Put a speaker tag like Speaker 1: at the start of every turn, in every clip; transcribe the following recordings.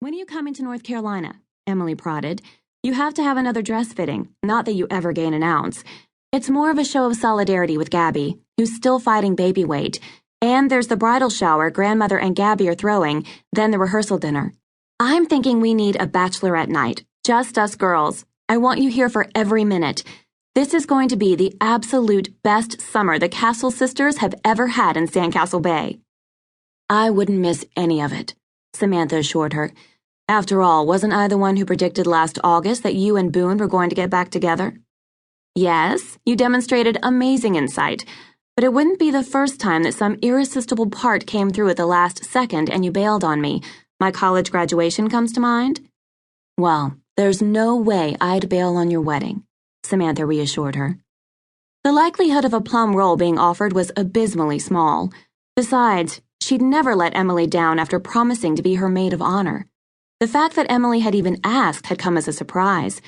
Speaker 1: When are you coming to North Carolina? Emily prodded. You have to have another dress fitting, not that you ever gain an ounce. It's more of a show of solidarity with Gabby, who's still fighting baby weight. And there's the bridal shower Grandmother and Gabby are throwing, then the rehearsal dinner. I'm thinking we need a bachelorette night, just us girls. I want you here for every minute. This is going to be the absolute best summer the Castle sisters have ever had in Sandcastle Bay. I wouldn't miss any of it, Samantha assured her. After all, wasn't I the one who predicted last August that you and Boone were going to get back together? Yes, you demonstrated amazing insight, but it wouldn't be the first time that some irresistible part came through at the last second and you bailed on me. My college graduation comes to mind? Well, there's no way I'd bail on your wedding, Samantha reassured her. The likelihood of a plum roll being offered was abysmally small. Besides, she'd never let Emily down after promising to be her maid of honor. The fact that Emily had even asked had come as a surprise.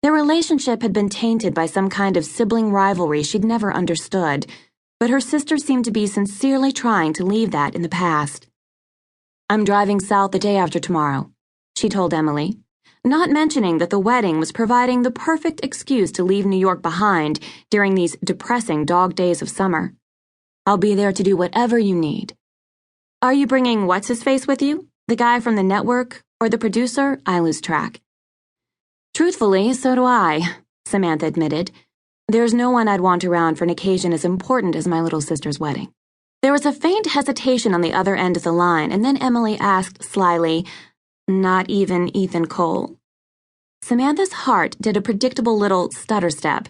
Speaker 1: Their relationship had been tainted by some kind of sibling rivalry she'd never understood, but her sister seemed to be sincerely trying to leave that in the past. I'm driving south the day after tomorrow, she told Emily, not mentioning that the wedding was providing the perfect excuse to leave New York behind during these depressing dog days of summer. I'll be there to do whatever you need. Are you bringing what's-his-face with you? The guy from the network? Or the producer? I lose track. Truthfully, so do I, Samantha admitted. There's no one I'd want around for an occasion as important as my little sister's wedding. There was a faint hesitation on the other end of the line, and then Emily asked slyly, Not even Ethan Cole? Samantha's heart did a predictable little stutter step.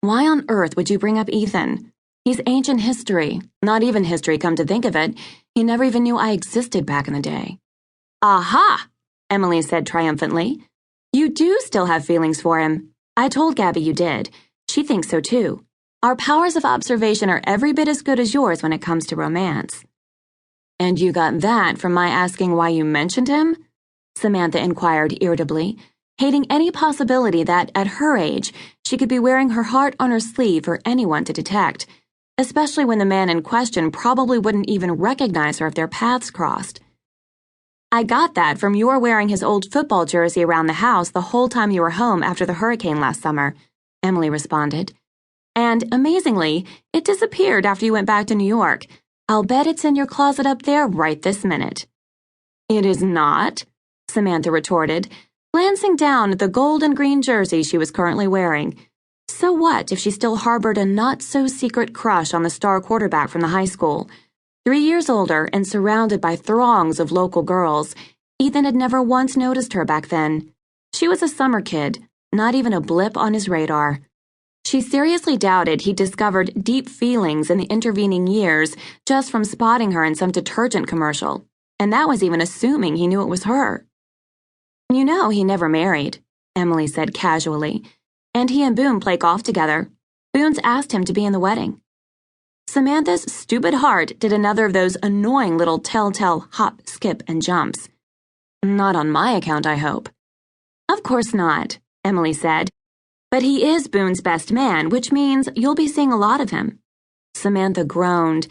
Speaker 1: Why on earth would you bring up Ethan? He's ancient history. Not even history, come to think of it. He never even knew I existed back in the day. Aha! Emily said triumphantly. You do still have feelings for him. I told Gabby you did. She thinks so too. Our powers of observation are every bit as good as yours when it comes to romance. And you got that from my asking why you mentioned him? Samantha inquired irritably, hating any possibility that, at her age, she could be wearing her heart on her sleeve for anyone to detect, especially when the man in question probably wouldn't even recognize her if their paths crossed. I got that from your wearing his old football jersey around the house the whole time you were home after the hurricane last summer, Emily responded. And, amazingly, it disappeared after you went back to New York. I'll bet it's in your closet up there right this minute. It is not, Samantha retorted, glancing down at the gold and green jersey she was currently wearing. So what if she still harbored a not-so-secret crush on the star quarterback from the high school? 3 years older and surrounded by throngs of local girls, Ethan had never once noticed her back then. She was a summer kid, not even a blip on his radar. She seriously doubted he'd discovered deep feelings in the intervening years just from spotting her in some detergent commercial, and that was even assuming he knew it was her. You know he never married, Emily said casually, and he and Boone play golf together. Boone's asked him to be in the wedding. Samantha's stupid heart did another of those annoying little telltale hop, skip, and jumps. Not on my account, I hope. Of course not, Emily said. But he is Boone's best man, which means you'll be seeing a lot of him. Samantha groaned.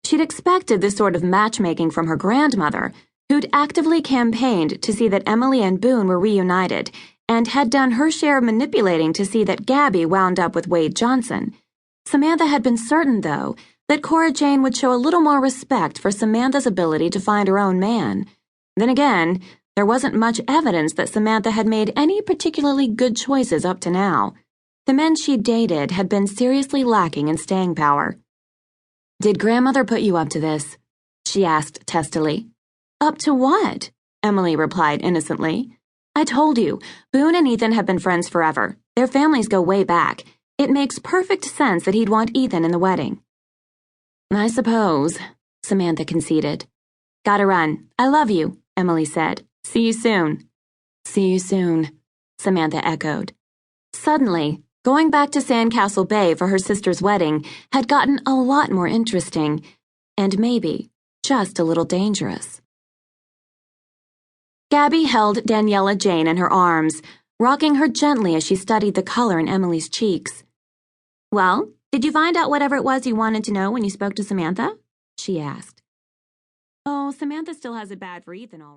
Speaker 1: She'd expected this sort of matchmaking from her grandmother, who'd actively campaigned to see that Emily and Boone were reunited, and had done her share of manipulating to see that Gabby wound up with Wade Johnson. Samantha had been certain, though, that Cora Jane would show a little more respect for Samantha's ability to find her own man. Then again, there wasn't much evidence that Samantha had made any particularly good choices up to now. The men she'd dated had been seriously lacking in staying power. Did Grandmother put you up to this? She asked testily. Up to what? Emily replied innocently. I told you, Boone and Ethan have been friends forever. Their families go way back. It makes perfect sense that he'd want Ethan in the wedding. I suppose, Samantha conceded. Gotta run. I love you, Emily said. See you soon. See you soon, Samantha echoed. Suddenly, going back to Sandcastle Bay for her sister's wedding had gotten a lot more interesting, and maybe just a little dangerous. Gabby held Daniela Jane in her arms, rocking her gently as she studied the color in Emily's cheeks. Well, did you find out whatever it was you wanted to know when you spoke to Samantha? She asked. Oh, Samantha still has it bad for Ethan, all right.